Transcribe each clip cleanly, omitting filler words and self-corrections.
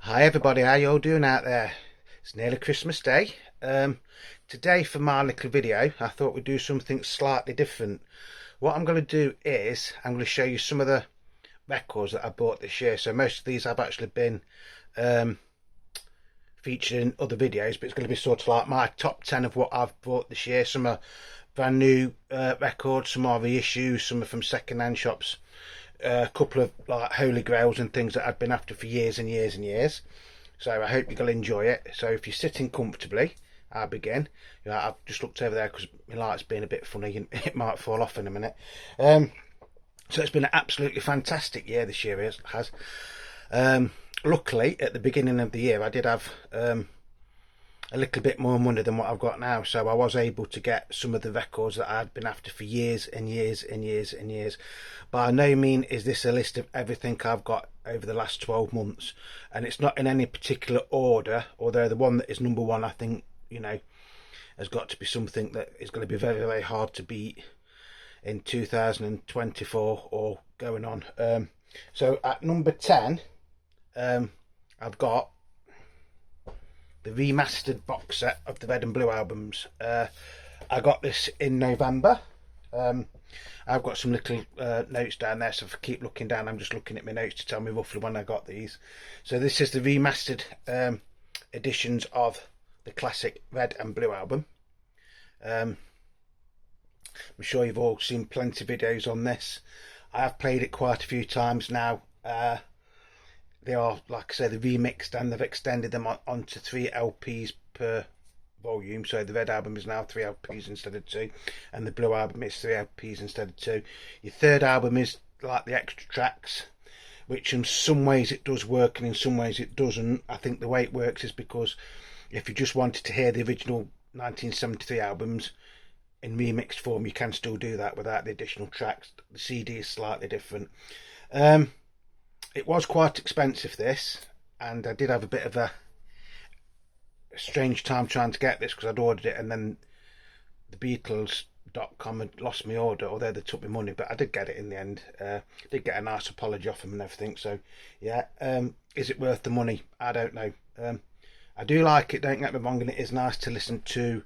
Hi everybody, how you all doing out there? It's nearly Christmas Day. Today for my little video, I thought we'd do something slightly different. What I'm going to do is, I'm going to show you some of the records that I bought this year. So most of these have actually been featured in other videos, but it's going to be sort of like my top 10 of what I've bought this year. Some are brand new records, some are reissues, some are from second-hand shops. A couple of like holy grails and things that I've been after for years and years and years. So I hope you'll enjoy it. So if you're sitting comfortably, I'll begin. I've just looked over there because my light's been a bit funny and it might fall off in a minute. So it's been an absolutely fantastic year this year. It has. Luckily, at the beginning of the year, I did have a little bit more money than what I've got now, so I was able to get some of the records that I'd been after for years and years and years and years. By no means is this a list of everything I've got over the last 12 months, and it's not in any particular order, although the one that is number one, I think, has got to be something that is going to be very, very hard to beat in 2024 or going on. So at number 10, I've got the remastered box set of the Red and Blue albums. I got this in November. I've got some little notes down there, so if I keep looking down, I'm just looking at my notes to tell me roughly when I got these. So this is the remastered editions of the classic Red and Blue album. I'm sure you've all seen plenty of videos on this. I have played it quite a few times now. They are, like I say, they're remixed and they've extended them onto 3 LPs per volume. So the Red album is now 3 LPs instead of 2, and the Blue album is 3 LPs instead of 2. Your third album is like the extra tracks, which in some ways it does work and in some ways it doesn't. I think the way it works is because if you just wanted to hear the original 1973 albums in remixed form, you can still do that without the additional tracks. The CD is slightly different. It was quite expensive, this, and I did have a bit of a strange time trying to get this because I'd ordered it and then the Beatles.com had lost my order, although they took my money, but I did get it in the end. Did get a nice apology off them and everything, so yeah. Is it worth the money? I don't know. I do like it, don't get me wrong, and it is nice to listen to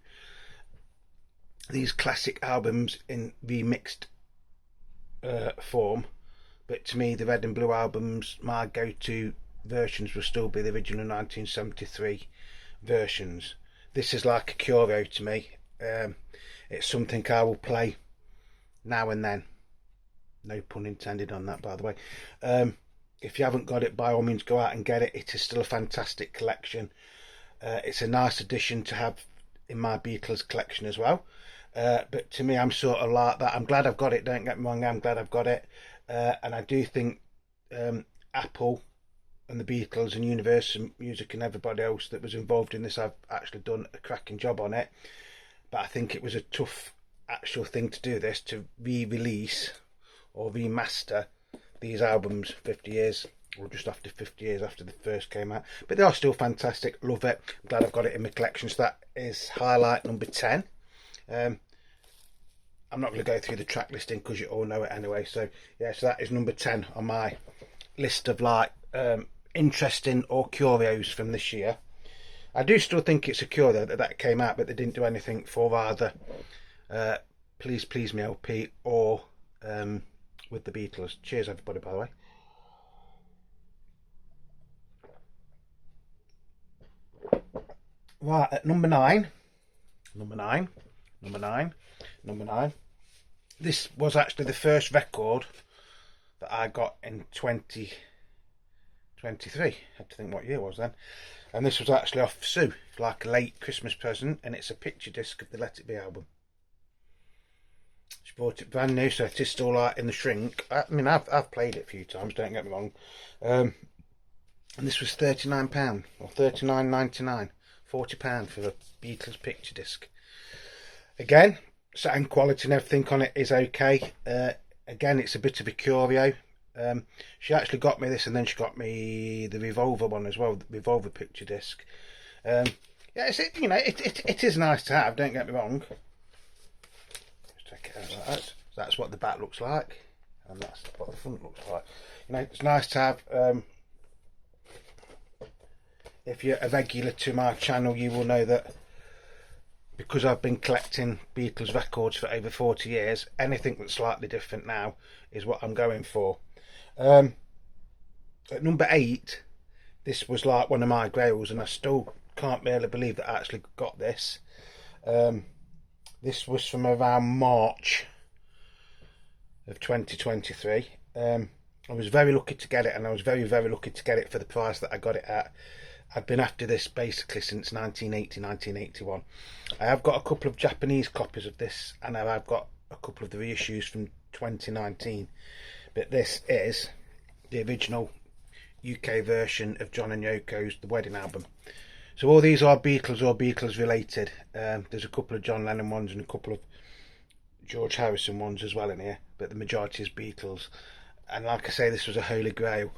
these classic albums in remixed form. But to me, the Red and Blue albums, my go-to versions will still be the original 1973 versions. This is like a curio to me. It's something I will play now and then. No pun intended on that, by the way. If you haven't got it, by all means go out and get it. It is still a fantastic collection. It's a nice addition to have in my Beatles collection as well. But to me, I'm sort of like that. I'm glad I've got it, don't get me wrong, I'm glad I've got it. And I do think Apple and the Beatles and Universal Music and everybody else that was involved in this have actually done a cracking job on it. But I think it was a tough actual thing to do this, to re-release or remaster these albums 50 years or just after 50 years after the first came out. But they are still fantastic, love it. I'm glad I've got it in my collection. So that is highlight number 10. I'm not going to go through the track listing because you all know it anyway. So yeah, so that is number 10 on my list of like interesting or curios from this year. I do still think it's a curio that came out, but they didn't do anything for either Please Please Me LP or with the Beatles. Cheers everybody, by the way. Right, at number 9. This was actually the first record that I got in 2023. I had to think what year it was then. And this was actually off Sue, like a late Christmas present, and it's a picture disc of the Let It Be album. She bought it brand new, so it is still like in the shrink. I mean, I've played it a few times, don't get me wrong. And this was £39 or £39.99, £40 for a Beatles picture disc. Again, sound quality and everything on it is okay. Again, it's a bit of a curio. She actually got me this, and then she got me the Revolver one as well, the Revolver picture disc. Yeah, it is nice to have, don't get me wrong. Just take it out like that. So that's what the back looks like, and that's what the front looks like. It's nice to have if you're a regular to my channel, you will know that because I've been collecting Beatles records for over 40 years, anything that's slightly different now is what I'm going for. At number 8, this was like one of my grails, and I still can't really believe that I actually got this. This was from around March of 2023. I was very lucky to get it, and I was very lucky to get it for the price that I got it at. I've been after this basically since 1980, 1981. I have got a couple of Japanese copies of this, and I've got a couple of the reissues from 2019. But this is the original UK version of John and Yoko's The Wedding Album. So all these are Beatles or Beatles related. There's a couple of John Lennon ones and a couple of George Harrison ones as well in here, but the majority is Beatles. And like I say, this was a holy grail.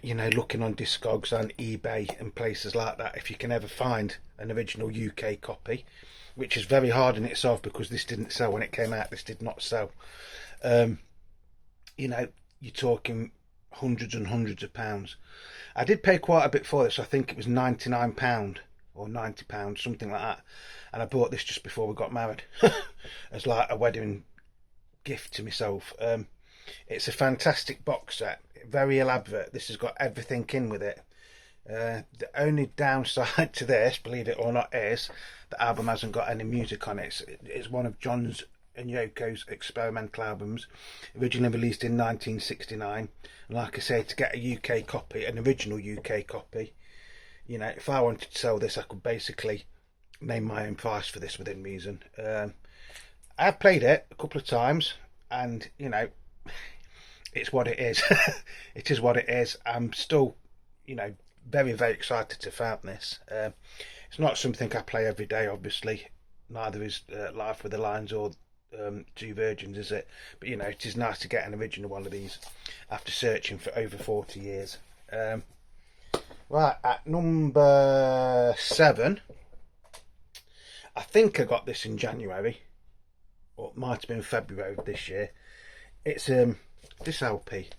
You know, looking on Discogs and eBay and places like that, if you can ever find an original UK copy, which is very hard in itself because this didn't sell when it came out. This did not sell. You know, you're talking hundreds and hundreds of pounds. I did pay quite a bit for this. I think it was £99 or £90, something like that. And I bought this just before we got married as like a wedding gift to myself. It's a fantastic box set, very elaborate. This has got everything in with it. The only downside to this, believe it or not, is the album hasn't got any music on it. It's one of John's and Yoko's experimental albums, originally released in 1969. And like I say, to get a UK copy, an original UK copy, you know, if I wanted to sell this, I could basically name my own price for this within reason. I've played it a couple of times, and you know, it's what it is. It is what it is. I'm still, you know, very excited to found this. It's not something I play every day, obviously. Neither is Life with the Lines or Two Virgins, is it? But you know, it is nice to get an original one of these after searching for over 40 years. Right, at number 7, I think I got this in January, or it might have been February of this year. It's this LP,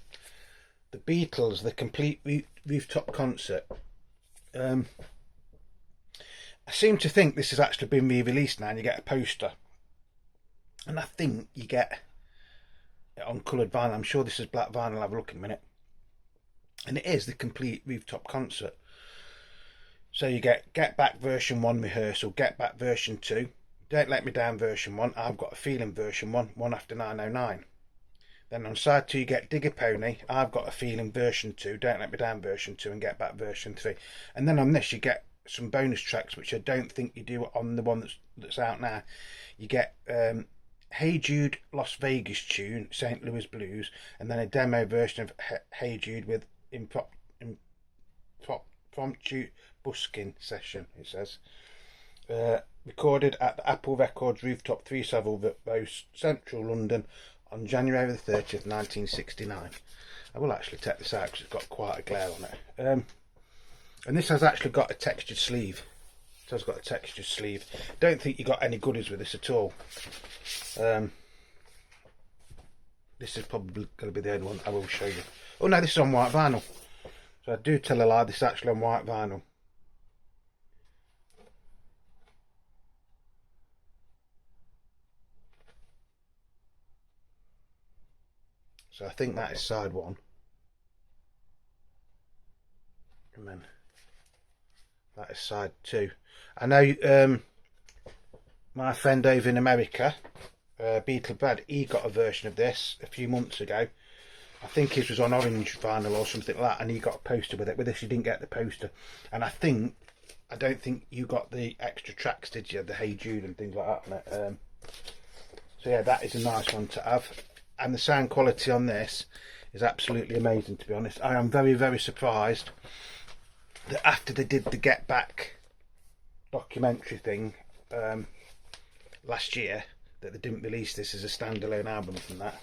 The Beatles, The Complete Rooftop Concert. I seem to think this has actually been re-released now, and you get a poster. And I think you get it on coloured vinyl. I'm sure this is black vinyl. I'll have a look in a minute. And it is The Complete Rooftop Concert. So you get Back version 1 rehearsal, Get Back version 2, Don't Let Me Down version 1, I've Got a Feeling version 1, One After 909. Then on side 2 you get Dig a Pony, I've Got a Feeling version 2, Don't Let Me Down version 2, and Get Back version 3. And then on this you get some bonus tracks, which I don't think you do on the one that's out now. You get Hey Jude Las Vegas tune, St. Louis Blues, and then a demo version of Hey Jude with impromptu busking session, it says. Recorded at the Apple Records Rooftop 3 Savile Row, Central London on January the 30th, 1969. I will actually take this out because it's got quite a glare on it. And this has actually got a textured sleeve. It has got a textured sleeve. Don't think you got any goodies with this at all. This is probably going to be the only one I will show you. Oh no, this is on white vinyl. So I do tell a lie, this is actually on white vinyl. So I think that is side 1. And then that is side 2. I know my friend over in America, Beatle Brad, he got a version of this a few months ago. I think his was on orange vinyl or something like that, and he got a poster with it. With this, you didn't get the poster. And I don't think you got the extra tracks, did you? The Hey Jude and things like that. So yeah, that is a nice one to have. And the sound quality on this is absolutely amazing, to be honest. I am very surprised that after they did the Get Back documentary thing last year, that they didn't release this as a standalone album from that.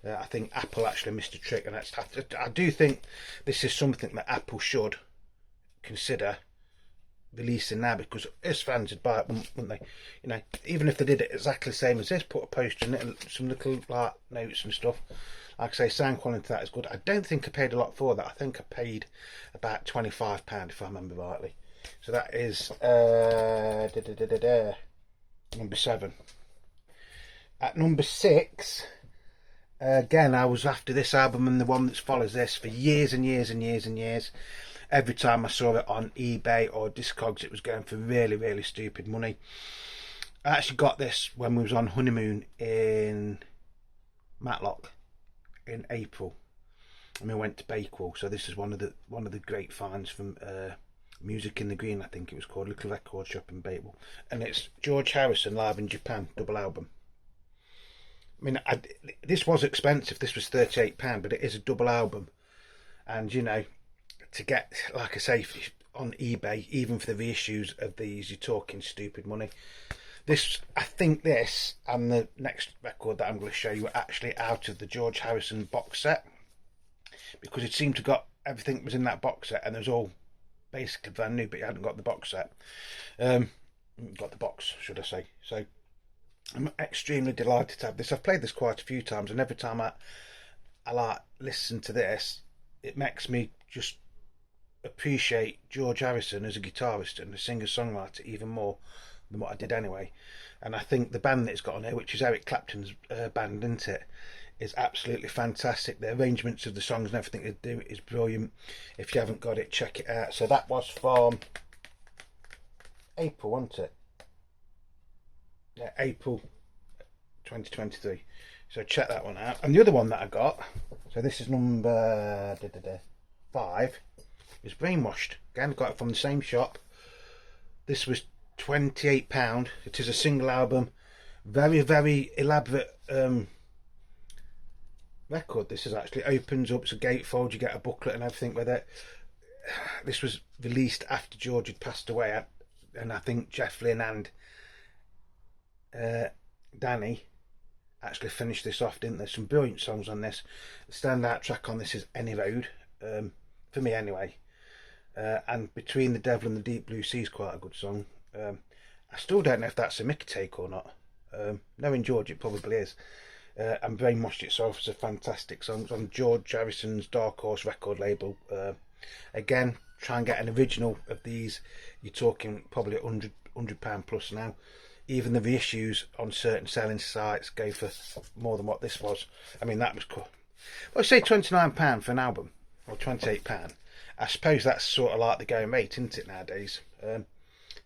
I think Apple actually missed a trick, and I do think this is something that Apple should consider releasing now, because us fans would buy it, wouldn't they? You know, even if they did it exactly the same as this, put a poster in it and some little like notes and stuff. Like I say, sound quality to that is good. I don't think I paid a lot for that. I think I paid about £25 if I remember rightly. So that is number 7. At number 6, again, I was after this album and the one that follows this for years and years and years and years. Every time I saw it on eBay or Discogs, it was going for really, really stupid money. I actually got this when we was on honeymoon in Matlock in April, and we went to Bakewell. So this is one of the great finds from Music in the Green, I think it was called, little record shop in Bakewell, and it's George Harrison live in Japan double album. I mean, this was expensive. This was £38, but it is a double album, and you know, to get, like I say, on eBay, even for the reissues of these, you're talking stupid money. This, I think this and the next record that I'm going to show you are actually out of the George Harrison box set, because it seemed to got everything that was in that box set, and it was all basically brand new, but you hadn't got the box set. Got the box, should I say. So I'm extremely delighted to have this. I've played this quite a few times, and every time I like listen to this, it makes me just appreciate George Harrison as a guitarist and a singer-songwriter even more than what I did anyway. And I think the band that it's got on here, which is Eric Clapton's band, isn't it, is absolutely fantastic. The arrangements of the songs and everything they do is brilliant. If you haven't got it, check it out. So that was from April, wasn't it? Yeah, April 2023. So check that one out. And the other one that I got, so this is number 5, is Brainwashed. Again, got it from the same shop. This was £28. It is a single album, very, very elaborate record. This is actually opens up, it's a gatefold, you get a booklet and everything with it. This was released after George had passed away, and I think Jeff Lynne and Danny actually finished this off, didn't they? Some brilliant songs on this. The standout track on this is Any Road, for me anyway, and Between the Devil and the Deep Blue Sea is quite a good song. I still don't know if that's a Mickey take or not. Knowing George, it probably is. And Brainwashed itself is a fantastic song. It's on George Harrison's Dark Horse record label. Again, try and get an original of these, you're talking probably £100 plus now. Even the reissues on certain selling sites go for more than what this was. I mean, that was cool. Well, I say £29 for an album, or £28. I suppose that's sort of like the going rate, isn't it, nowadays?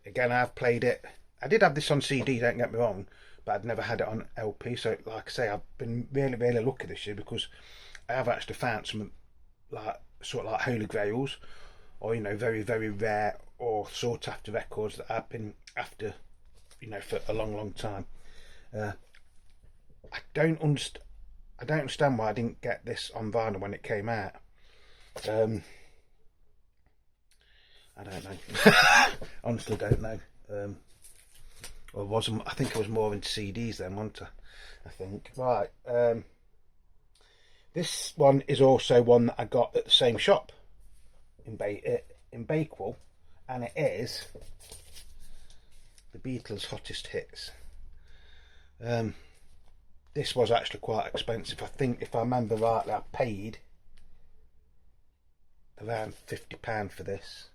Again, I've played it. I did have this on CD, don't get me wrong, but I'd never had it on LP. So, like I say, I've been really, really lucky this year, because I have actually found some like sort of like holy grails, or you know, very, very rare or sought after records that I've been after, you know, for a long, long time. I don't understand why I didn't get this on vinyl when it came out. I don't know. Honestly, don't know. Or wasn't? I think I was more into CDs then, wasn't I think. Right. This one is also one that I got at the same shop in Bakewell, and it is the Beatles' Hottest Hits. This was actually quite expensive. I think, if I remember rightly, I paid around £50 for this.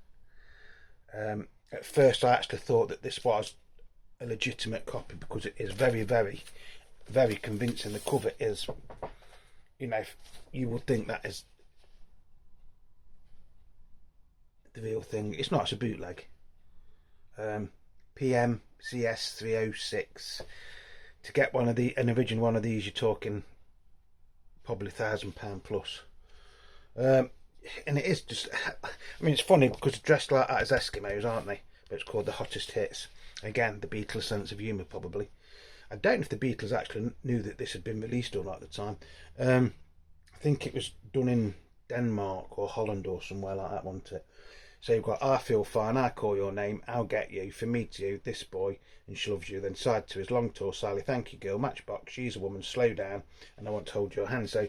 At first I actually thought that this was a legitimate copy, because it is very, very, very convincing. The cover is, you know, you would think that is the real thing. It's not, it's a bootleg. PMCS 306. To get an original one of these, you're talking probably £1,000 plus. And it is just, I mean, it's funny because they're dressed like that as Eskimos, aren't they? But it's called the Hottest Hits. Again, the Beatles' sense of humour, probably. I don't know if the Beatles actually knew that this had been released or not at the time. I think it was done in Denmark or Holland or somewhere like that, wasn't it? So you've got I Feel Fine, I Call Your Name, I'll Get You, For Me to You, This Boy, and She Loves You. Then side 2 is Long Tall Sally, Thank You Girl, Matchbox, She's a Woman, Slow Down, and I Want to Hold Your Hand. So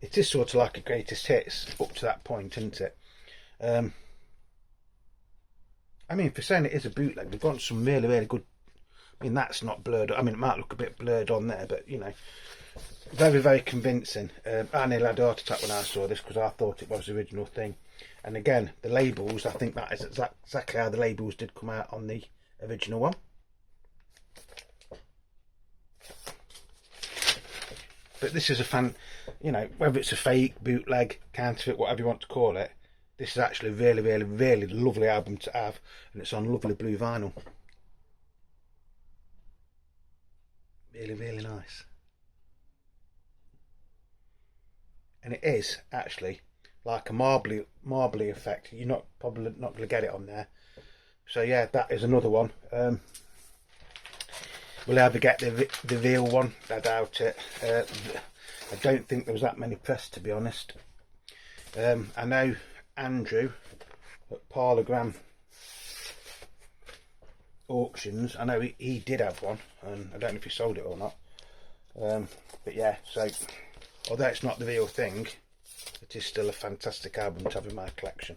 it is sort of like a greatest hits up to that point, isn't it? I mean, for saying it is a bootleg, they've got some really, really good. I mean, that's not blurred. I mean, it might look a bit blurred on there, but you know, Very, very convincing. I nearly had a heart attack when I saw this because I thought it was the original thing. And again, the labels, I think that is exactly how the labels did come out on the original one. But this is a whether it's a fake, bootleg, counterfeit, whatever you want to call it, this is actually a really, really, really lovely album to have, and it's on lovely blue vinyl. Really, really nice. And it is actually like a marbly effect. You're probably not going to get it on there. So yeah, that is another one. We'll either get the real one. I doubt it. I don't think there was that many press, to be honest. I know Andrew at Parlogram Auctions, I know he did have one, and I don't know if he sold it or not. But yeah, so although it's not the real thing, it is still a fantastic album to have in my collection.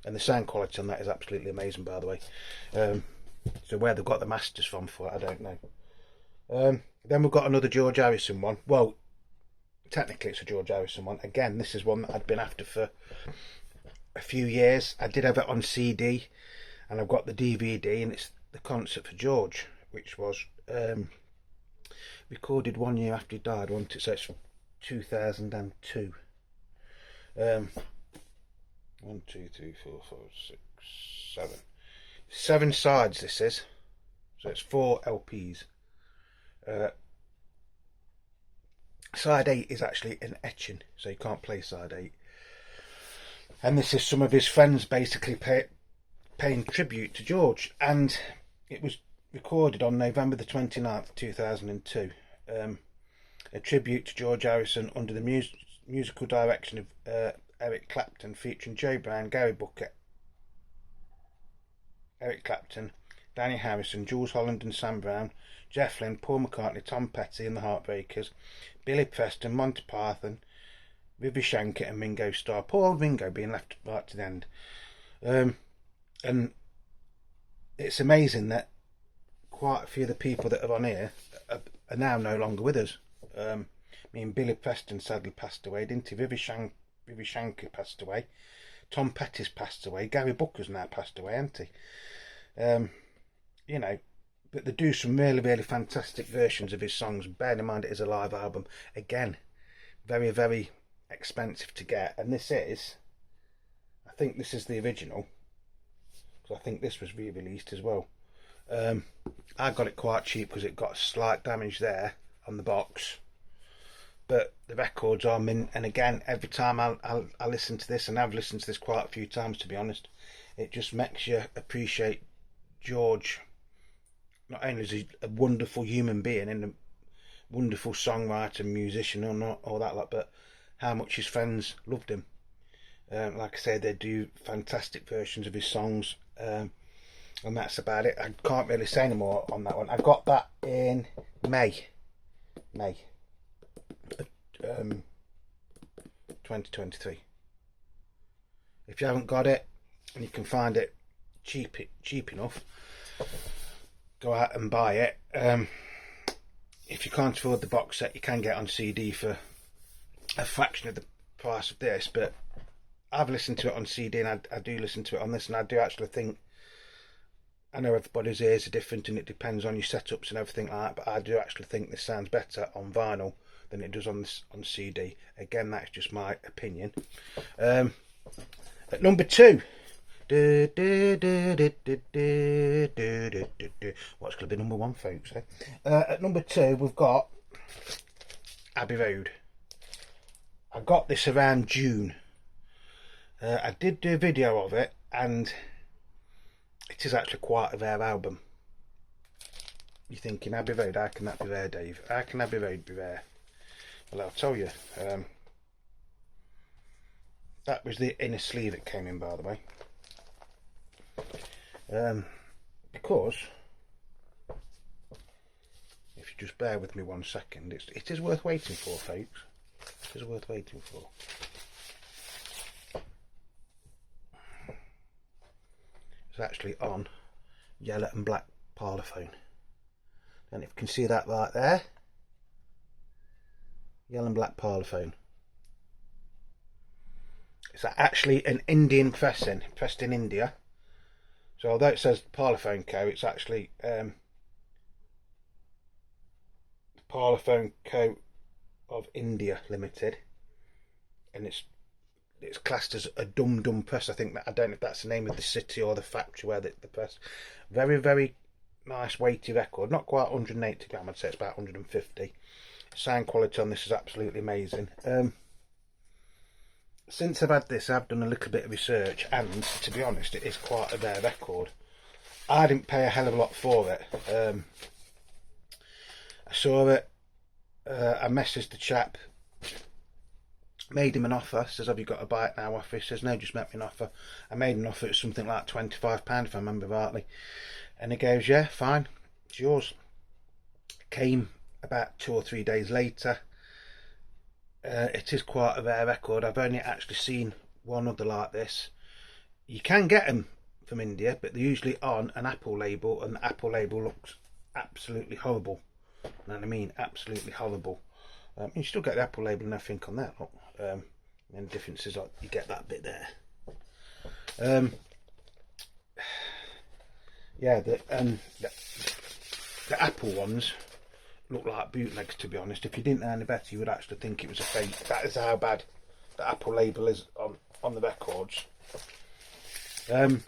And the sound quality on that is absolutely amazing, by the way. So where they've got the masters from for it, I don't know. Then we've got another George Harrison one. Well, technically it's a George Harrison one. Again, this is one that I'd been after for a few years. I did have it on CD, and I've got the DVD, and it's the Concert for George, which was recorded 1 year after he died, wasn't it? So it's from 2002. 1, 2, 3, 4, 5, 6, 7. 7 sides this is. So it's 4 LPs. Side 8 is actually an etching, so you can't play side 8. And this is some of his friends basically paying tribute to George. And it was recorded on November the 29th, 2002. A tribute to George Harrison under the musical direction of Eric Clapton, featuring Joe Brown, Gary Booker, Eric Clapton, Danny Harrison, Jules Holland and Sam Brown, Jeff Lynne, Paul McCartney, Tom Petty and the Heartbreakers, Billy Preston, Monty Python, Ravi Shankar and Ringo Starr. Poor old Ringo being left right to the end. And it's amazing that quite a few of the people that are on here are now no longer with us. I mean, Billy Preston sadly passed away, didn't he? Ravi Shankar passed away. Tom Petty's passed away. Gary Booker's now passed away, hasn't he? You know, but they do some really, really fantastic versions of his songs. Bearing in mind it is a live album. Again, very, very expensive to get. And this is, I think this is the original, because I think this was re-released as well. I got it quite cheap because it got slight damage there on the box. But the records are mint, and again, every time I listen to this, and I've listened to this quite a few times to be honest, it just makes you appreciate George. Not only is he a wonderful human being and a wonderful songwriter, musician, or not all that lot, but how much his friends loved him. Like I said, they do fantastic versions of his songs, and that's about it. I can't really say any more on that one. I got that in May 2023. If you haven't got it and you can find it cheap enough, go out and buy it. If you can't afford the box set, you can get it on CD for a fraction of the price of this, but I've listened to it on CD, and I do listen to it on this, and I do actually think, I know everybody's ears are different and it depends on your setups and everything like that, but I do actually think this sounds better on vinyl than it does on CD. Again, that's just my opinion. At number 2, what's going to be number 1, folks? At number 2, we've got Abbey Road. I got this around June. I did do a video of it, and it is actually quite a rare album. You're thinking, Abbey Road, how can that be rare, Dave? How can Abbey Road be rare? Well, I'll tell you. That was the inner sleeve it came in, by the way. Because, if you just bear with me 1 second, it is worth waiting for, folks. It is worth waiting for. It's actually on yellow and black parlophone, and if you can see that right there, Yellow and black parlophone. It's actually an Indian pressing, pressed in India. So although it says Parlophone Co, it's actually Parlophone Co of India Limited, and it's classed as a dum press. I think that, I don't know if that's the name of the city or the factory where the press. Very, very nice weighty record. Not quite 180 gram. I'd say it's about 150. Sound quality on this is absolutely amazing. Since I've had this, I've done a little bit of research, and to be honest, it is quite a rare record. I didn't pay a hell of a lot for it. I saw it. I messaged the chap, made him an offer. Says, "Have you got a buy it now offer?" He says, "No, just make me an offer." I made an offer. It was something like £25 if I remember rightly, and he goes, "Yeah, fine, it's yours." Came about 2 or 3 days later. It is quite a rare record. I've only actually seen one other like this. You can get them from India, but they're usually on an Apple label, and the Apple label looks absolutely horrible. And I mean absolutely horrible. You still get the Apple label and everything on that. Look. And the difference is like you get that bit there. Yeah, the Apple ones look like bootlegs, to be honest. If you didn't know any better, you would actually think it was a fake. That is how bad the Apple label is on the records. And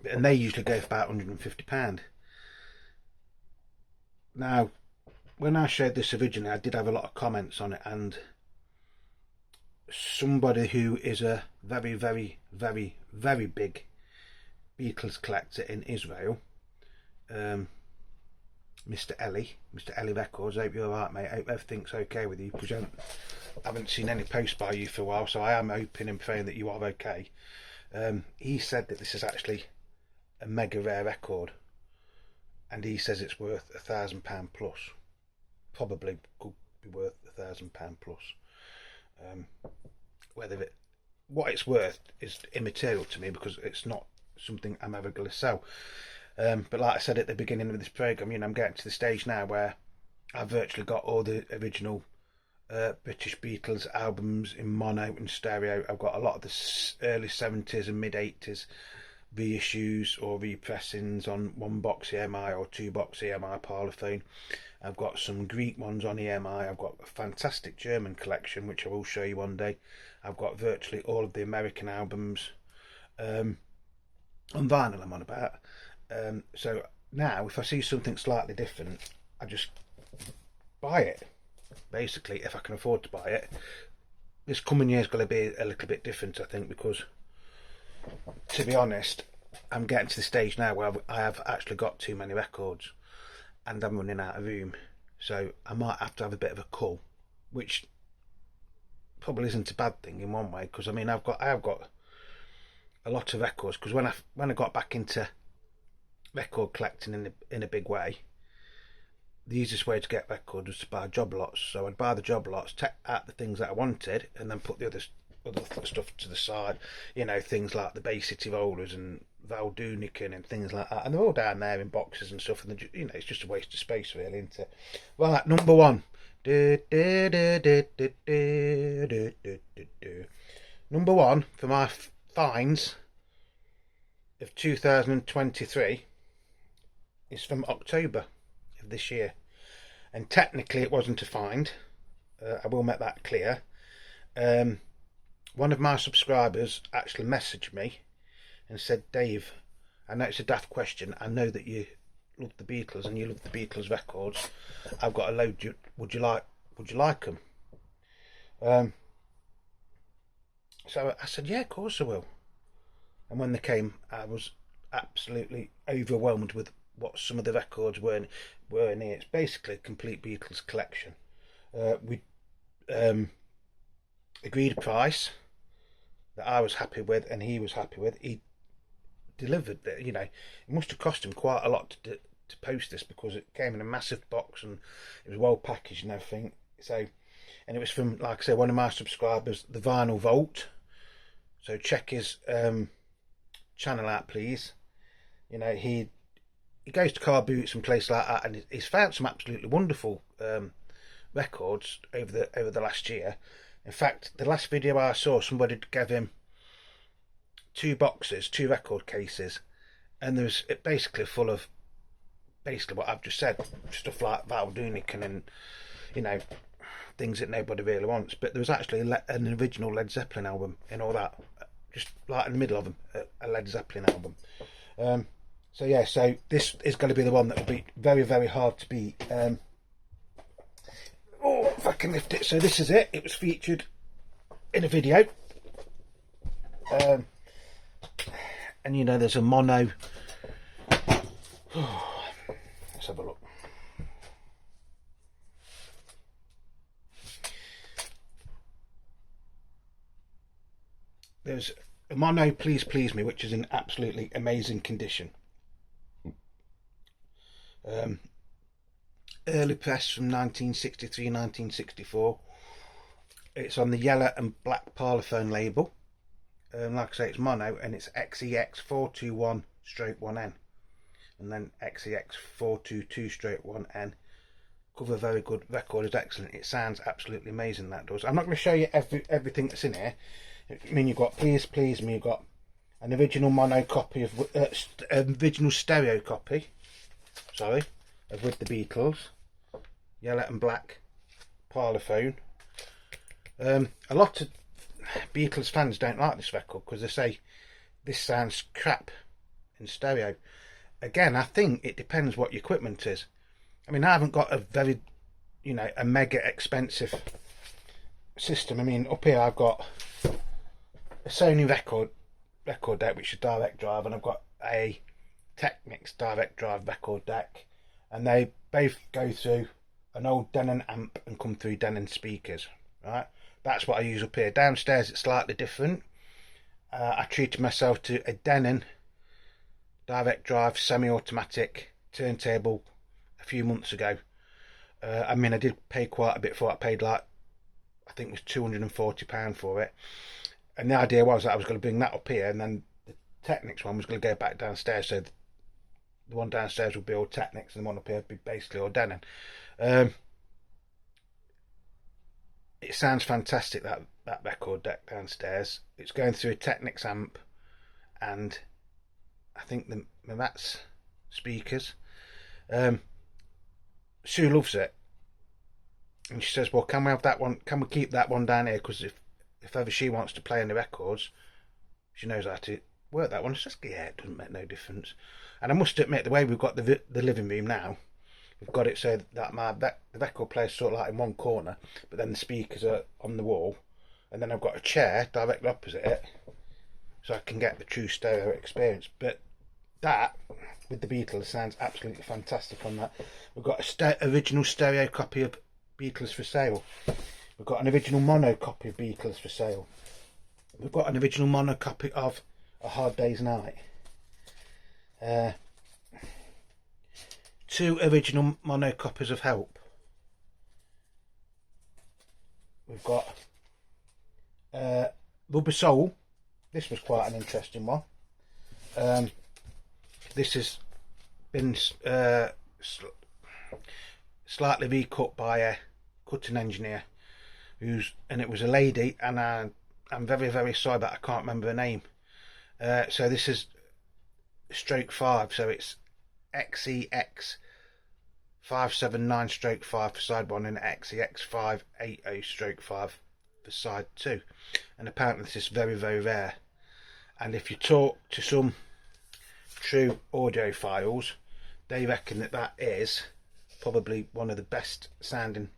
they usually go for about £150. Now, when I showed this originally, I did have a lot of comments on it, and somebody who is a very, very, very, very big Beatles collector in Israel, Mr. Ellie Records. I hope you're alright, mate. I hope everything's okay with you, because I haven't seen any posts by you for a while, so I am hoping and praying that you are okay. He said that this is actually a mega rare record, and he says it's worth £1,000 plus. Probably could be worth £1,000 plus. What it's worth is immaterial to me, because it's not something I'm ever going to sell. But like I said at the beginning of this program, I'm getting to the stage now where I've virtually got all the original British Beatles albums in mono and stereo. I've got a lot of the early 70s and mid 80s reissues or repressings on 1-box EMI or 2-box EMI Parlophone. I've got some Greek ones on EMI. I've got a fantastic German collection, which I will show you one day. I've got virtually all of the American albums on vinyl, I'm on about. So now, if I see something slightly different, I just buy it. Basically, if I can afford to buy it. This coming year is going to be a little bit different, I think, because, to be honest, I'm getting to the stage now where I have actually got too many records, and I'm running out of room. So I might have to have a bit of a cull, which probably isn't a bad thing in one way, because I mean I've got a lot of records. Because when I got back into record collecting in a big way, the easiest way to get records was to buy job lots. So I'd buy the job lots, take out the things that I wanted, and then put the other stuff to the side. Things like the Bay City Rollers and Val Doonican and things like that, and they're all down there in boxes and stuff. And it's just a waste of space, really, isn't it? Right, number one. Number one for my finds of 2023 is from October of this year, and technically it wasn't a find. I will make that clear. One of my subscribers actually messaged me and said, "Dave, I know it's a daft question. I know that you love the Beatles and you love the Beatles records. I've got a load. Would you like them?" So I said, "Yeah, of course I will." And when they came, I was absolutely overwhelmed with what some of the records were in here. It's basically a complete Beatles collection. We agreed a price that I was happy with and he was happy with. He delivered that. It must have cost him quite a lot to post this, because it came in a massive box and it was well packaged and everything. So, and it was from, like I say, one of my subscribers, the Vinyl Vault. So check his channel out, please. He goes to car boots and places like that, and he's found some absolutely wonderful records over the last year. In fact, the last video I saw, somebody gave him 2 boxes, 2 record cases, and there's it basically full of basically what I've just said, stuff like Val Doonican and, you know, things that nobody really wants. But there was actually an original Led Zeppelin album in all that, just like in the middle of them, a Led Zeppelin album. So yeah, so this is going to be the one that will be very, very hard to beat. Oh, if I can lift it. So this is it. It was featured in a video. And you know, there's a mono. Let's have a look. There's a mono Please Please Me, which is in absolutely amazing condition. Early press from 1963, 1964. It's on the yellow and black Parlophone label. Like I say, it's mono, and it's XEX421/1N, and then XEX422/1N. Cover very good, record is excellent. It sounds absolutely amazing, that does. I'm not going to show you everything that's in here. I mean, you've got Please Please Me, you've got an original mono copy of original stereo copy, sorry, of With the Beatles, yellow and black Parlophone. A lot of Beatles fans don't like this record because they say this sounds crap in stereo. Again, I think it depends what your equipment is. I mean, I haven't got a very, you know, a mega expensive system. I mean, up here I've got a Sony record deck, which is direct drive, and I've got a Technics direct drive record deck, and they both go through an old Denon amp and come through Denon speakers, right? That's what I use up here. Downstairs it's slightly different. I treated myself to a Denon direct drive semi-automatic turntable a few months ago. I mean, I did pay quite a bit for it. I paid like, I think it was £240 for it. And the idea was that I was going to bring that up here, and then the Technics one was going to go back downstairs. So the one downstairs would be all Technics, and the one up here would be basically all Denon. It sounds fantastic, that record deck downstairs. It's going through a Technics amp and I think the Mats speakers. Sue loves it, and she says, well, can we have that one, can we keep that one down here, because if ever she wants to play any records, she knows how to work that one. It's just, yeah, it doesn't make no difference. And I must admit, the way we've got the living room now, we've got it so that the record player's sort of like in one corner, but then the speakers are on the wall, and then I've got a chair directly opposite it, so I can get the true stereo experience. But that, with the Beatles, sounds absolutely fantastic on that. We've got a original stereo copy of Beatles for sale. We've got an original mono copy of Beatles for sale. We've got an original mono copy of A Hard Day's Night. 2 original mono copies of Help. We've got Rubber Soul. This was quite an interesting one. This has been slightly recut by a cutting engineer, and it was a lady, and I'm very, very sorry, but I can't remember her name. So this is stroke 5, so it's XEX579/5 for side 1 and XEX580/5 for side 2. And apparently this is very, very rare. And if you talk to some true audiophiles, they reckon that is probably one of the best sounding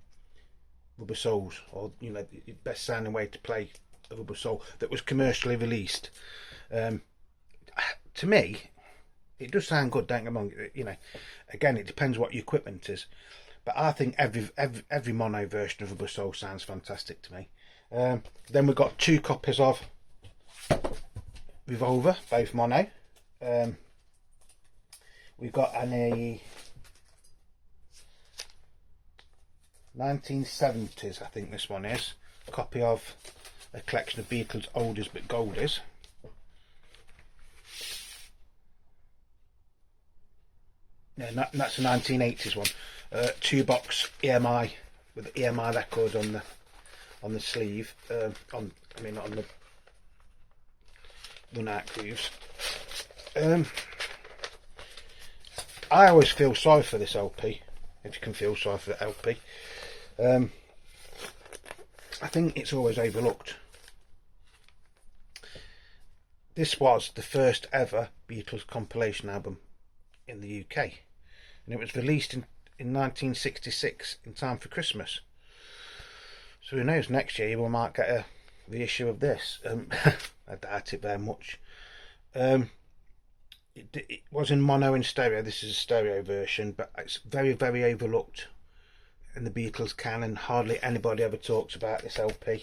Rubber Souls, or, you know, the best sounding way to play a Rubber Soul that was commercially released. To me, it does sound good, don't get me wrong. You know, again, it depends what your equipment is, but I think every mono version of Rubber Soul sounds fantastic to me. Then we've got 2 copies of Revolver, both mono. We've got a 1970s, I think this one is, copy of a collection of Beatles' oldies but goldies. No, that's a 1980s one. 2 box EMI with the EMI records on the sleeve, on the run-out grooves. I always feel sorry for this LP, if you can feel sorry for the LP. I think it's always overlooked. This was the first ever Beatles compilation album in the UK, and it was released in 1966 in time for Christmas. So who knows, next year we might get a reissue of this. I doubt it very much. It was in mono and stereo. This is a stereo version, but it's very, very overlooked in the Beatles canon. Hardly anybody ever talks about this LP.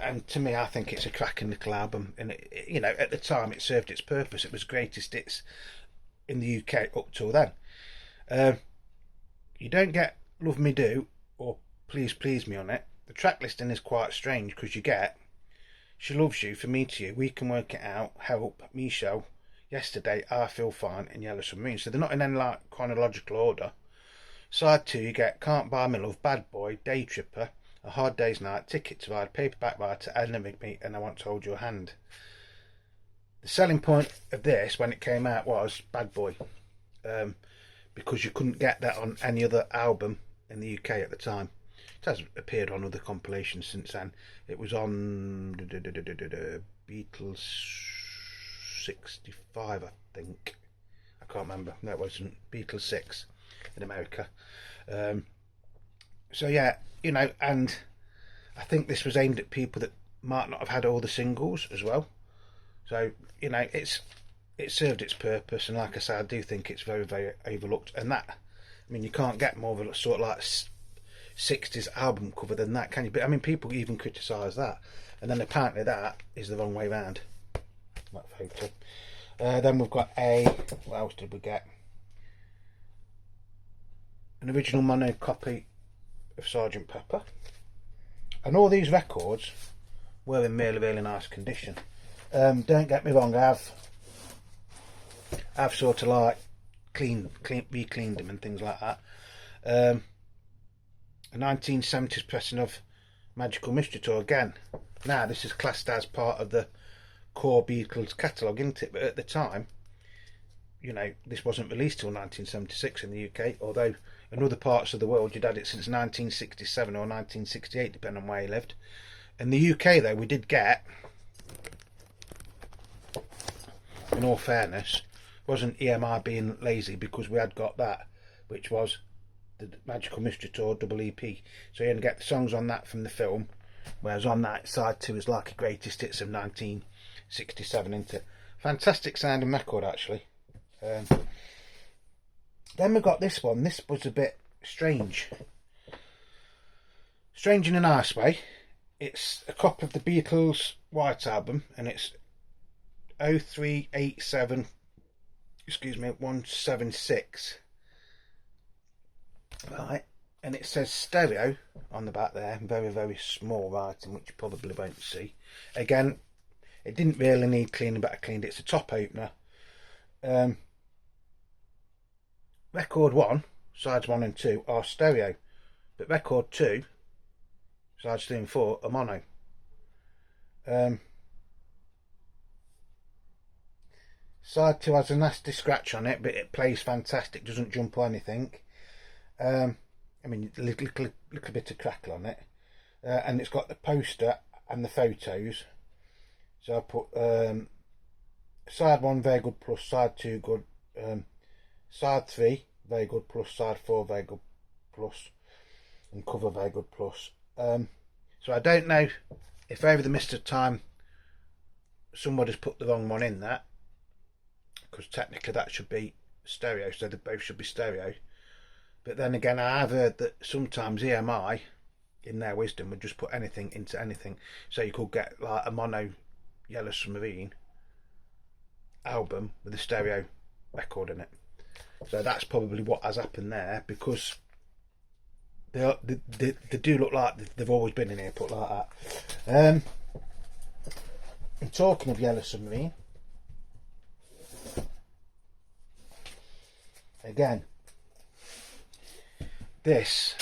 And to me, I think it's a cracking little album. And it, at the time, it served its purpose. It was greatest hits in the UK up till then. You don't get Love Me Do or Please Please Me on it. The track listing is quite strange because you get She Loves You, For Me to You, We Can Work It Out, Help, Me Show, Yesterday, I Feel Fine, and Yellow Submarine. So they're not in any chronological order. Side 2, you get Can't Buy Me Love, Bad Boy, Day Tripper, A Hard Day's Night, Ticket to Ride, Paperback Writer, Enemy Me, and I Want to Hold Your Hand. The selling point of this when it came out was Bad Boy, because you couldn't get that on any other album in the UK at the time. It has appeared on other compilations since then. It was on Beatles 65, I think. I can't remember. No, it wasn't. Beatles 6 in America. So yeah, and I think this was aimed at people that might not have had all the singles as well. So it served its purpose, and like I said, I do think it's very, very overlooked. And that, you can't get more of a sort of like 60s album cover than that, can you? But people even criticise that, and then apparently that is the wrong way round. That photo. Then we've got what else did we get? An original mono copy of Sgt. Pepper, and all these records were in really, really nice condition. Don't get me wrong, I've sort of like re-cleaned them and things like that. A 1970s pressing of Magical Mystery Tour again. Now this is classed as part of the core Beatles catalogue, isn't it? But at the time, this wasn't released till 1976 in the UK, although in other parts of the world you'd had it since 1967 or 1968, depending on where you lived. In the UK though, we did get, in all fairness, wasn't EMI being lazy, because we had got that, which was the Magical Mystery Tour double EP. So you only get the songs on that from the film, whereas on that side 2 is like a greatest hits of 1967, isn't it? Fantastic sounding record, actually. Then we got this one. This was a bit strange. Strange in a nice way. It's a copy of the Beatles White Album, and it's 0387 176, right, and it says stereo on the back there, very, very small writing, which you probably won't see. Again, it didn't really need cleaning, but I cleaned it. It's a top opener. Record 1, sides 1 and 2 are stereo, but record 2, sides 3 and 4 are mono. Side 2 has a nasty scratch on it, but it plays fantastic, doesn't jump or anything. A little bit of crackle on it. And it's got the poster and the photos. So I put side 1 very good plus, side 2 good, side 3 very good plus, side 4 very good plus, and cover very good plus. So I don't know if over the mist of time somebody's put the wrong one in that, because technically that should be stereo, so they both should be stereo. But then again, I have heard that sometimes EMI, in their wisdom, would just put anything into anything. So you could get like a mono Yellow Submarine album with a stereo record in it. So that's probably what has happened there, because they do look like they've always been in here put like that. And talking of Yellow Submarine, again, this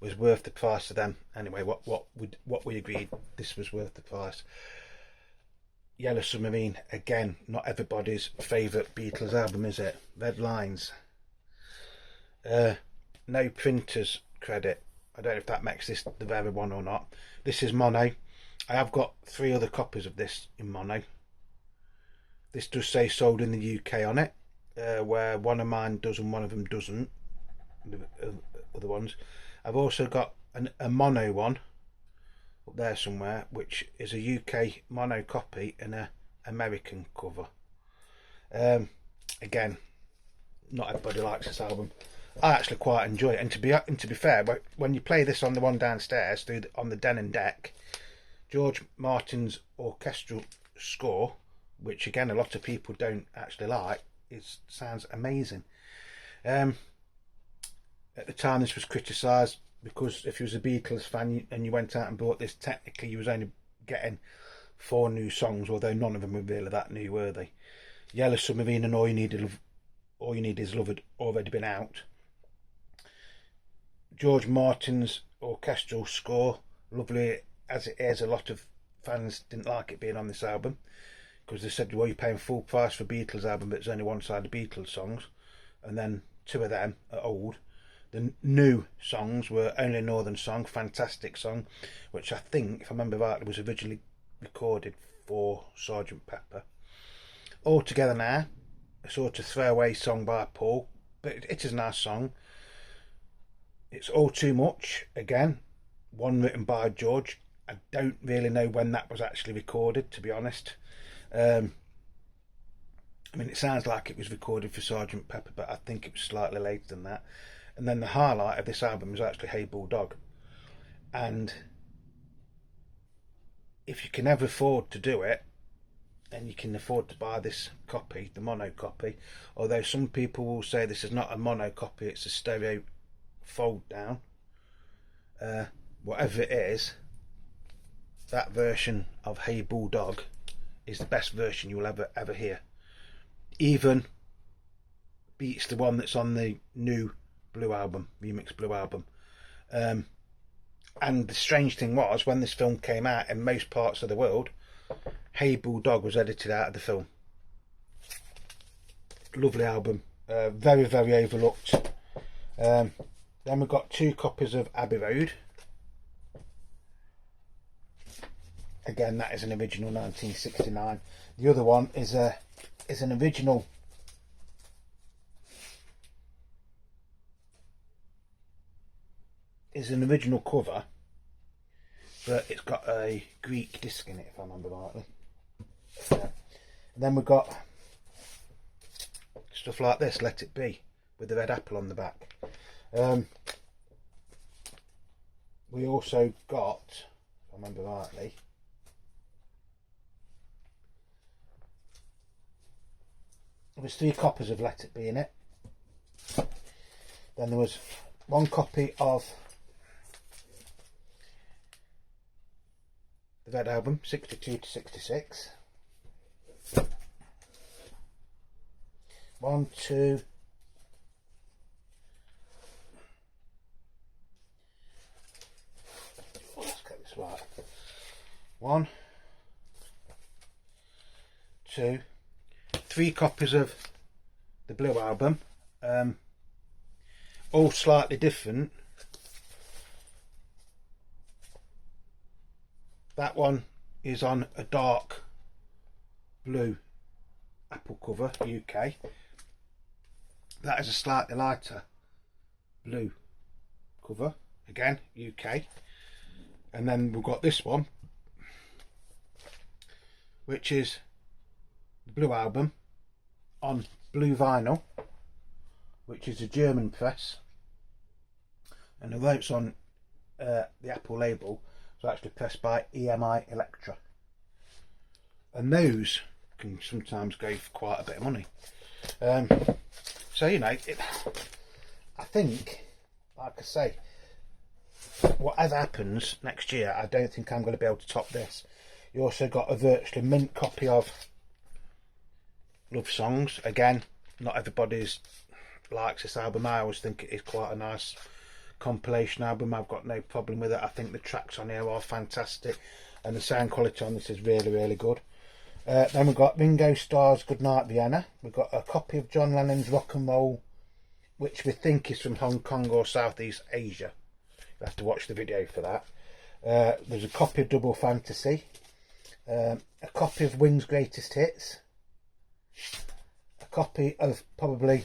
was worth the price of them. Anyway, what we agreed, this was worth the price. Yellow Submarine, again, not everybody's favourite Beatles album, is it? Red Lines. No printers credit. I don't know if that makes this the very one or not. This is mono. I have got 3 other copies of this in mono. This does say sold in the UK on it, where one of mine does and one of them doesn't. The other ones. I've also got a mono one up there somewhere, which is a UK mono copy and a American cover. Again, not everybody likes this album. I actually quite enjoy it, and to be fair, when you play this on the one downstairs on the den and deck, George Martin's orchestral score, which again a lot of people don't actually like, it sounds amazing. At the time this was criticised because if you was a Beatles fan and you went out and bought this, technically you was only getting 4 new songs, although none of them were really that new, were they? Yellow Submarine and All You Need Is Love had already been out. George Martin's orchestral score, lovely as it is, a lot of fans didn't like it being on this album because they said, well, you're paying full price for a Beatles album, but it's only one side of Beatles songs, and then 2 of them are old. The new songs were Only Northern Song, fantastic song, which I think, if I remember rightly, was originally recorded for Sgt. Pepper. All Together Now, a sort of throwaway song by Paul, but it is a nice song. It's All Too Much, again, one written by George. I don't really know when that was actually recorded, to be honest. I mean, it sounds like it was recorded for Sgt. Pepper, but I think it was slightly later than that. And then the highlight of this album is actually Hey Bulldog. And if you can ever afford to do it, and you can afford to buy this copy, the mono copy, although some people will say this is not a mono copy, it's a stereo fold down. Whatever it is, that version of Hey Bulldog is the best version you'll ever hear. Even beats the one that's on the new Blue album, remix Blue album. And the strange thing was, when this film came out in most parts of the world, Hey Bulldog was edited out of the film. Lovely album, very, very overlooked. Then we've got 2 copies of Abbey Road. Again, that is an original 1969. The other one is an original cover, but it's got a Greek disc in it, if I remember rightly. And then we've got stuff like this, Let It Be, with the red apple on the back. We also got, if I remember rightly, there was 3 copies of Let It Be in it. Then there was 1 copy of the Red Album, 62 to 66. 1, 2, let's get this right. 1, 2, 3 copies of the Blue Album, all slightly different. That one is on a dark blue apple cover, UK. That is a slightly lighter blue cover, again UK. And then we've got this one, which is the Blue Album on blue vinyl, which is a German press, and although it's on the Apple label, it's actually pressed by EMI Electra, and those can sometimes go for quite a bit of money. So you know, I think, like I say, whatever happens next year, I don't think I'm going to be able to top this. You also got a virtually mint copy of Love Songs. Again, not everybody's likes this album. I always think it is quite a nice compilation album. I've got no problem with it. I think the tracks on here are fantastic, and the sound quality on this is really, really good. Then we've got Ringo Starr's Goodnight Vienna. We've got a copy of John Lennon's Rock and Roll, which we think is from Hong Kong or Southeast Asia. You'll have to watch the video for that. There's a copy of Double Fantasy, a copy of Wings' Greatest Hits, a copy of probably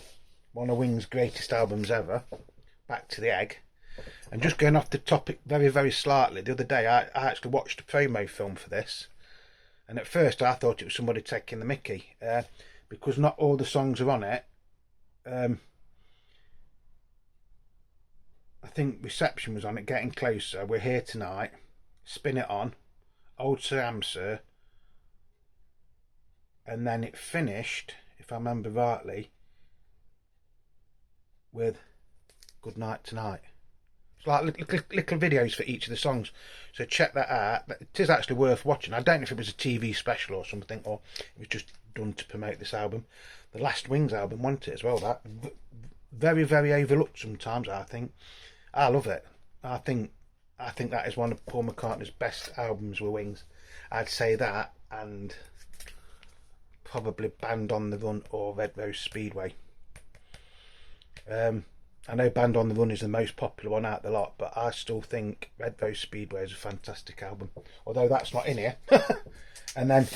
one of Wings' greatest albums ever, Back to the Egg. And just going off the topic very, very slightly, the other day I actually watched a promo film for this, and at first I thought it was somebody taking the mickey, because not all the songs are on it. I think Reception was on it, Getting Closer, We're Here Tonight, Spin It On, Old Sir Am Sir, and then it finished, if I remember rightly, with Good Night Tonight. It's like little videos for each of the songs, so check that out. It is actually worth watching. I don't know if it was a TV special or something, or it was just done to promote this album. The last Wings album, wasn't it, as well? That very, very overlooked sometimes, I think. I love it. I think that is one of Paul McCartney's best albums with Wings. I'd say that, and probably Band on the Run or Red Rose Speedway. I know Band on the Run is the most popular one out of the lot, but I still think Red Rose Speedway is a fantastic album, although that's not in here. And then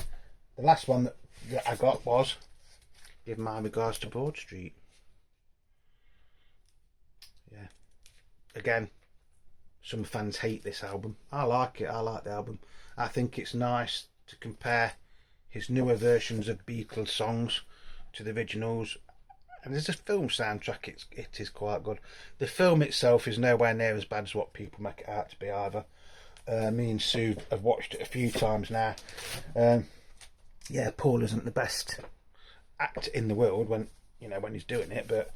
the last one that I got was Give My Regards to Broad Street. Yeah. Again, some fans hate this album. I like it. I like the album. I think it's nice to compare his newer versions of Beatles songs to the originals. And there's a film soundtrack, it is quite good. The film itself is nowhere near as bad as what people make it out to be either. Me and Sue have watched it a few times now. Yeah, Paul isn't the best actor in the world when he's doing it, but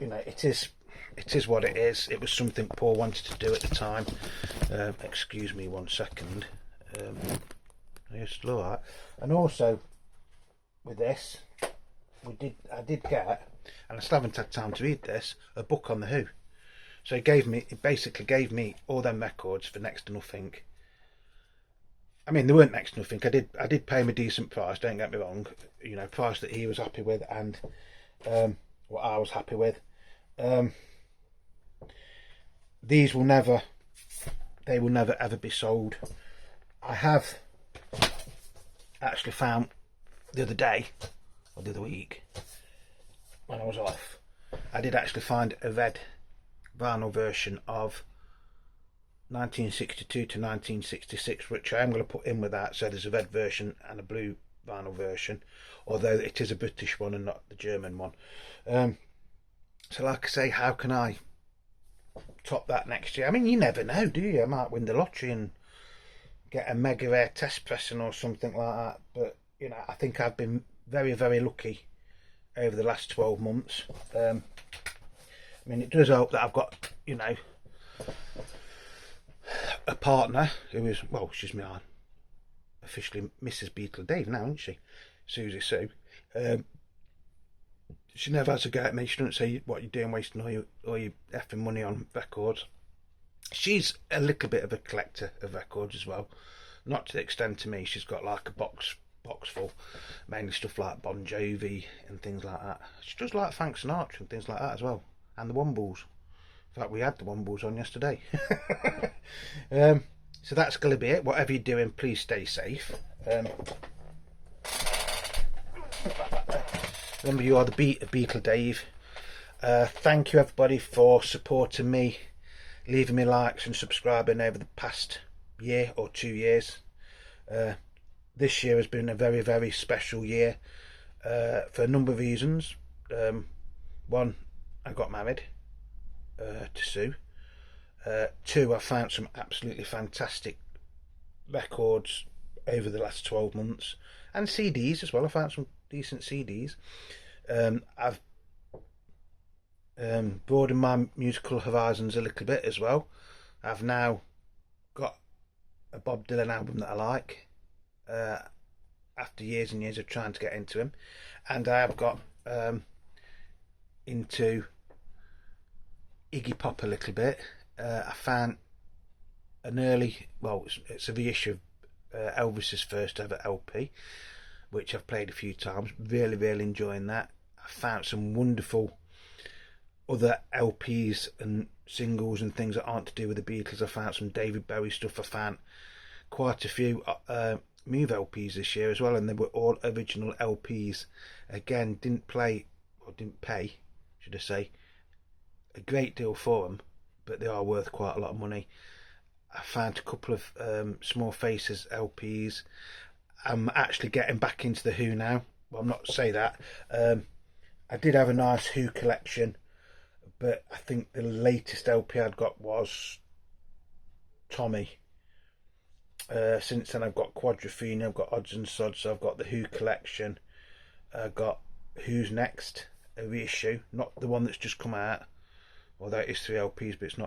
it is what it is. It was something Paul wanted to do at the time. Excuse me 1 second. You're still alright. And also with this, I did get, and I still haven't had time to read this, a book on the Who. So it basically gave me all them records for next to nothing. I mean, they weren't next to nothing. I did pay him a decent price, don't get me wrong. Price that he was happy with, and what I was happy with. These will never ever be sold. I have actually found the other day, or the other week, when I was off, I did actually find a red vinyl version of 1962 to 1966, which I am going to put in with that. So there's a red version and a blue vinyl version, although it is a British one and not the German one. So like I say, how can I top that next year? I mean, you never know, do you? I might win the lottery and get a mega rare test pressing or something like that. But I think I've been very, very lucky over the last 12 months. I mean, it does help that I've got a partner who is, well, she's my officially Mrs. Beatle Dave now, isn't she? Suzie Sue. She never has a go at me. She doesn't say, what you're doing, wasting all your effing money on records. She's a little bit of a collector of records as well. Not to the extent to me. She's got like a box full, mainly stuff like Bon Jovi and things like that. She does like Frank Sinatra and things like that as well, and the Wombles. In fact, we had the Wombles on yesterday. So that's going to be it. Whatever you're doing, please stay safe. Remember, you are the Beatle Dave. Thank you everybody for supporting me, leaving me likes and subscribing over the past year or 2 years. This year has been a very, very special year for a number of reasons. One, I got married to Sue. Two, I found some absolutely fantastic records over the last 12 months, and CDs as well. I found some decent CDs. I've broadened my musical horizons a little bit as well. I've now got a Bob Dylan album that I like, after years and years of trying to get into him, and I have got into Iggy Pop a little bit. I found an early, well, it's a reissue of Elvis's first ever LP, which I've played a few times. Really, really enjoying that. I found some wonderful other LPs and singles and things that aren't to do with the Beatles. I found some David Bowie stuff. I found quite a few Move LPs this year as well, and they were all original LPs. Again, didn't pay, should I say, a great deal for them, but they are worth quite a lot of money. I found a couple of Small Faces LPs. I'm actually getting back into the Who now. Well, I'm not to say that. I did have a nice Who collection, but I think the latest LP I'd got was Tommy. Since then I've got Quadrophenia, I've got Odds and Sods, so I've got the Who collection. I've got Who's Next, a reissue, not the one that's just come out, although it is 3 LPs, but it's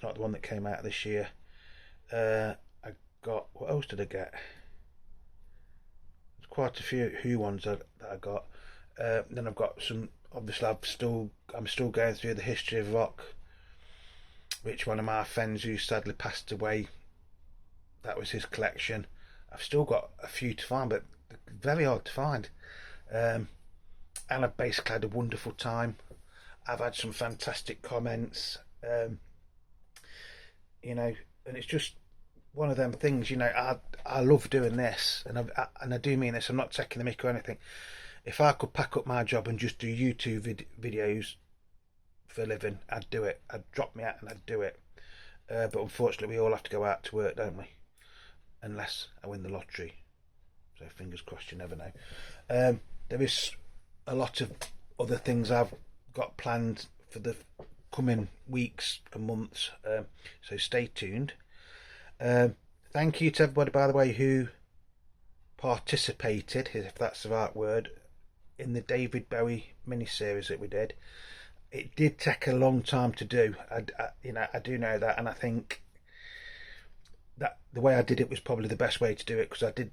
not the one that came out this year. I got, what else did I get? There's quite a few Who ones that I got. Then I've got some, obviously I'm still going through the History of Rock, which one of my friends who sadly passed away, that was his collection. I've still got a few to find, but very hard to find. And I've basically had a wonderful time. I've had some fantastic comments, you know, and it's just one of them things, you know. I love doing this, and I do mean this. I'm not taking the mick or anything. If I could pack up my job and just do YouTube videos for a living, I'd do it. I'd drop me out and I'd do it. But unfortunately, we all have to go out to work, don't we? Unless I win the lottery. So fingers crossed, you never know. There is a lot of other things I've got planned for the coming weeks and months. So stay tuned. Thank you to everybody, by the way, who participated, if that's the right word, in the David Bowie mini-series that we did. It did take a long time to do. I do know that, and I think that the way I did it was probably the best way to do it, because I didn't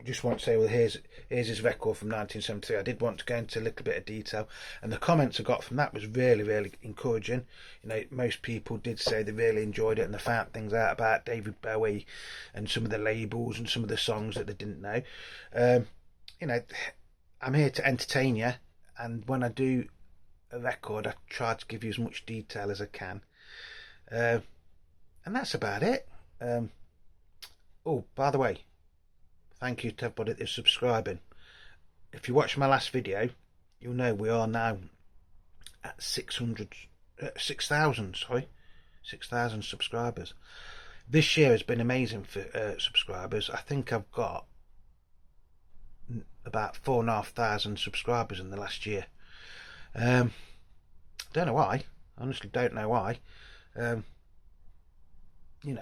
just want to say, well, here's his record from 1973. I did want to go into a little bit of detail, and the comments I got from that was really, really encouraging. You know, most people did say they really enjoyed it, and they found things out about David Bowie and some of the labels and some of the songs that they didn't know. You know, I'm here to entertain you, and when I do a record, I try to give you as much detail as I can, and that's about it. Oh, by the way, thank you to everybody that's subscribing. If you watched my last video, you'll know we are now at 6,000 subscribers. This year has been amazing for subscribers. I think I've got about 4,500 subscribers in the last year. Don't know why. Honestly, don't know why. You know,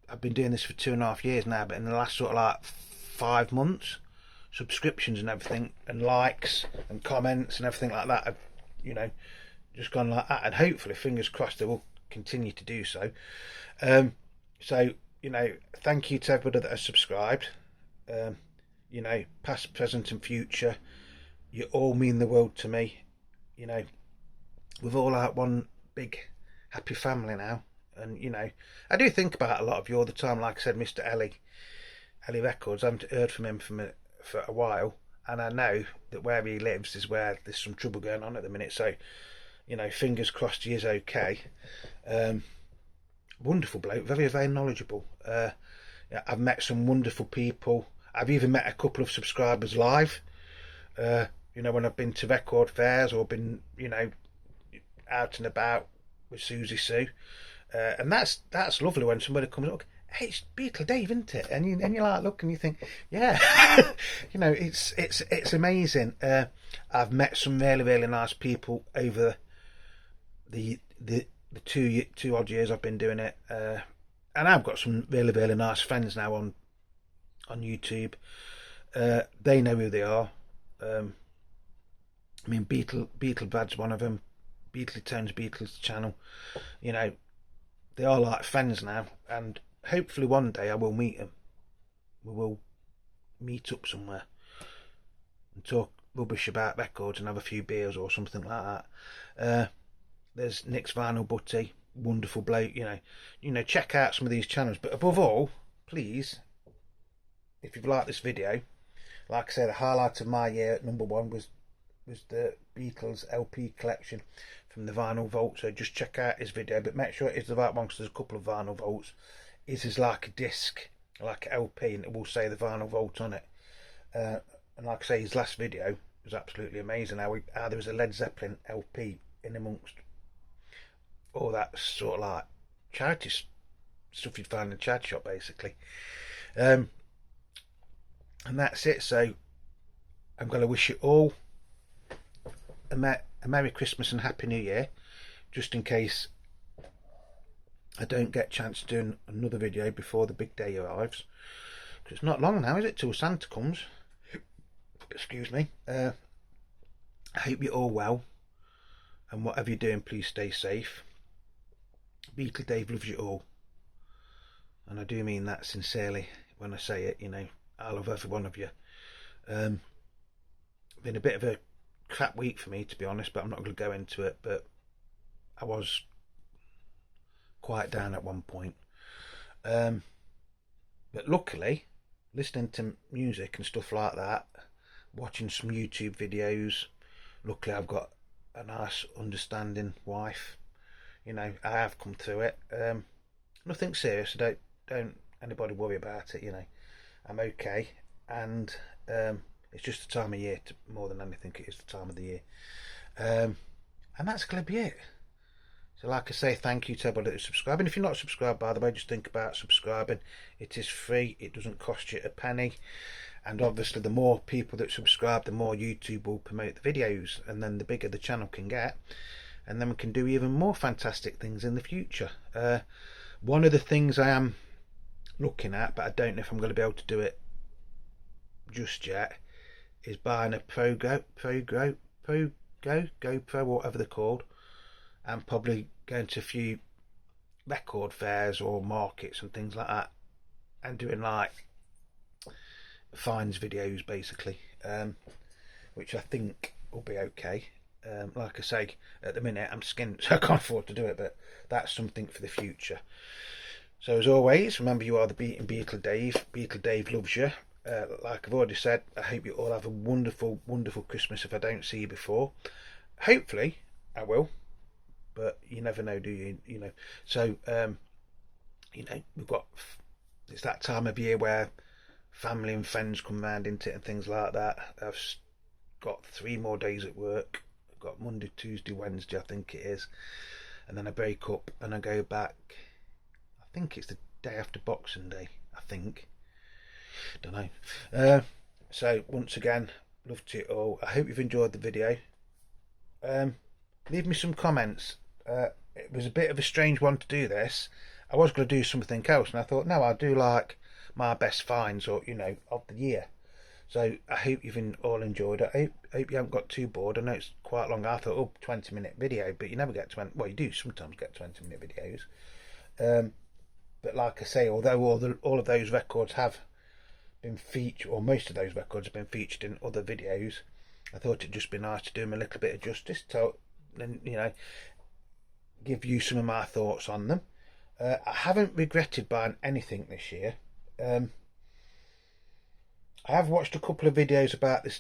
I've been doing this for 2.5 years now, but in the last sort of like 5 months, subscriptions and everything, and likes and comments and everything like that have, you know, just gone like that. And hopefully, fingers crossed, they will continue to do so. So, you know, thank you to everybody that has subscribed. You know, past, present and future, you all mean the world to me. You know, we're all like one big happy family now. And, you know, I do think about a lot of you all the time. Like I said, Mr. Ellie Records, I haven't heard from him for a while, and I know that where he lives is where there's some trouble going on at the minute. So, you know, fingers crossed he is okay. Wonderful bloke, very, very knowledgeable. Yeah, I've met some wonderful people. I've even met a couple of subscribers live. You know, when I've been to record fairs or been, you know, out and about with Suzie Sue. And that's lovely when somebody comes up, hey, it's Beatle Dave, isn't it? And you like look and you think, yeah, you know, it's amazing. I've met some really, really nice people over the 2 odd years I've been doing it, and I've got some really, really nice friends now on YouTube. They know who they are. I mean, Beatle Brad's one of them. Beatle Tones Beatles channel. You know, they are like friends now, and hopefully one day I will meet them. We will meet up somewhere and talk rubbish about records and have a few beers or something like that. There's Nick's Vinyl Butty, wonderful bloke. Check out some of these channels. But above all, please, if you've liked this video, like I say, the highlight of my year at #1 was the Beatles LP collection from the Vinyl Vault. So just check out his video, but make sure it is the right one, because there's a couple of Vinyl Vaults. His is like a disc, like an LP, and it will say the Vinyl Vault on it. And like I say, his last video was absolutely amazing. How there was a Led Zeppelin LP in amongst all that sort of like charity stuff you'd find in a charity shop, basically. And that's it. So I'm going to wish you all a Merry Christmas and Happy New Year, just in case I don't get a chance to do another video before the big day arrives, because it's not long now, is it, till Santa comes? Excuse me. I hope you're all well, and whatever you're doing, please stay safe. Beatle Dave loves you all, and I do mean that sincerely when I say it. I love every one of you. Been a bit of a crap week for me, to be honest, but I'm not going to go into it. But I was quite down at one point. But luckily, listening to music and stuff like that, watching some YouTube videos, luckily I've got a nice understanding wife. I have come through it. Nothing serious, so don't anybody worry about it. I'm okay, and it's just the time of year, more than anything. It is the time of the year, and that's going to be it. So like I say, thank you to everybody that's subscribing. If you're not subscribed, by the way, just think about subscribing. It is free, it doesn't cost you a penny, and obviously the more people that subscribe, the more YouTube will promote the videos, and then the bigger the channel can get, and then we can do even more fantastic things in the future. One of the things I am looking at, but I don't know if I'm going to be able to do it just yet, is buying a GoPro, or whatever they're called, and probably going to a few record fairs or markets and things like that, and doing like finds videos, basically, which I think will be okay. Like I say, at the minute I'm skinned, so I can't afford to do it, but that's something for the future. So as always, remember, you are the Beatle Dave. Beatle Dave loves you. Like I've already said, I hope you all have a wonderful, wonderful Christmas if I don't see you before. Hopefully I will, but you never know, do you? So we've got, it's that time of year where family and friends come round into it and things like that. I've got 3 more days at work. I've got Monday, Tuesday, Wednesday, I think it is, and then I break up and I go back. I think it's the day after Boxing Day, I think. Don't know. So once again, love to you all. I hope you've enjoyed the video. Leave me some comments. It was a bit of a strange one to do this. I was going to do something else, and I thought, no, I'll do like my best finds, or of the year. So I hope you've all enjoyed it. I hope you haven't got too bored. I know it's quite long. I thought, 20-minute video, but you never get 20. Well, you do sometimes get 20-minute videos. But like I say, although all of those records have been featured, or most of those records have been featured in other videos, I thought it'd just be nice to do them a little bit of justice, and give you some of my thoughts on them. I haven't regretted buying anything this year. I have watched a couple of videos about this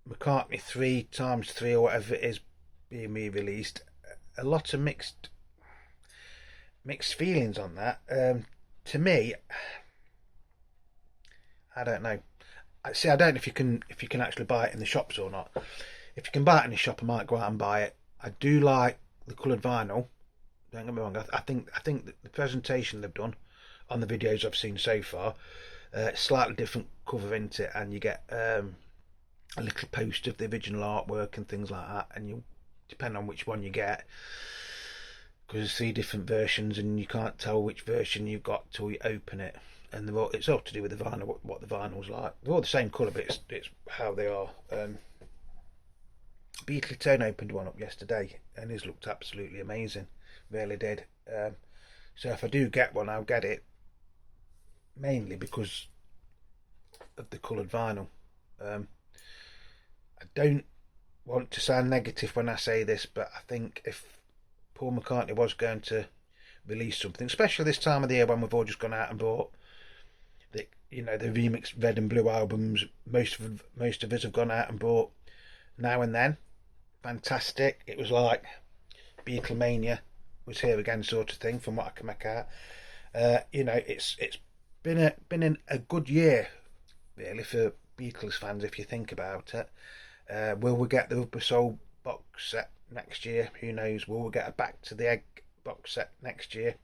McCartney 3x3 or whatever it is being re-released. A lot of mixed feelings on that. To me, I don't know. I don't know if you can actually buy it in the shops or not. If you can buy it in the shop, I might go out and buy it. I do like the coloured vinyl. Don't get me wrong. I think that the presentation they've done on the videos I've seen so far, slightly different cover into it, and you get a little poster of the original artwork and things like that. And you depend on which one you get, because there's 3 different versions, and you can't tell which version you've got till you open it. And it's all to do with the vinyl, what the vinyl's like. They're all the same colour, but it's how they are. Beatle Tone opened one up yesterday, and his looked absolutely amazing. Really did. So if I do get one, I'll get it mainly because of the coloured vinyl. I don't want to sound negative when I say this, but I think if Paul McCartney was going to release something, especially this time of the year when we've all just gone out and bought the, you know, the remixed Red and Blue albums. Most of us have gone out and bought Now and Then. Fantastic. It was like Beatlemania was here again, sort of thing, from what I can make out. You know, it's been a good year really for Beatles fans if you think about it. Will we get the Rubber Soul box set next year? Who knows? Will we get a Back to the Egg box set next year?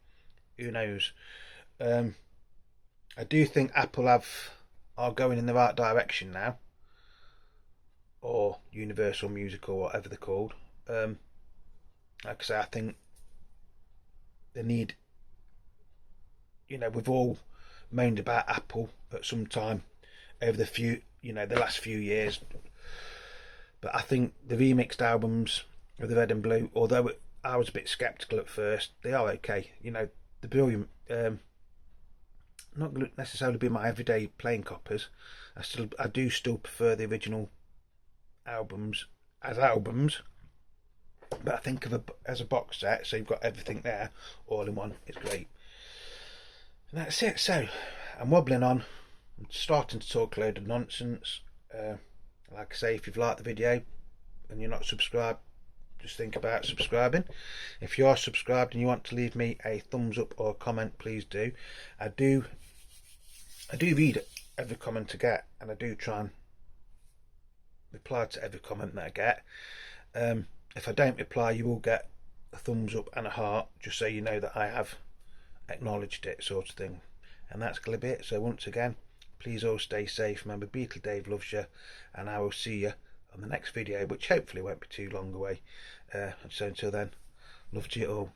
Who knows? I do think Apple are going in the right direction now, or Universal Music, or whatever they're called. Like I say, I think they need, you know, we've all moaned about Apple at some time over the last few years, but I think the remixed albums of the Red and Blue, although I was a bit sceptical at first, they are okay. You know, they're brilliant. Not going to necessarily be my everyday playing coppers. I do still prefer the original albums as albums, but I think as a box set, so you've got everything there all in one. It's great. And that's it. So I'm wobbling on. I'm starting to talk a load of nonsense. Like I say, if you've liked the video and you're not subscribed, just think about subscribing. If you are subscribed and you want to leave me a thumbs up or a comment, please do. I do read every comment I get, and I do try and reply to every comment that I get. If I don't reply, you will get a thumbs up and a heart, just so you know that I have acknowledged it, sort of thing. And that's going to be it. So once again, please all stay safe. Remember, Beatle Dave loves you, and I will see you on the next video, which hopefully won't be too long away. So until then, love to you all.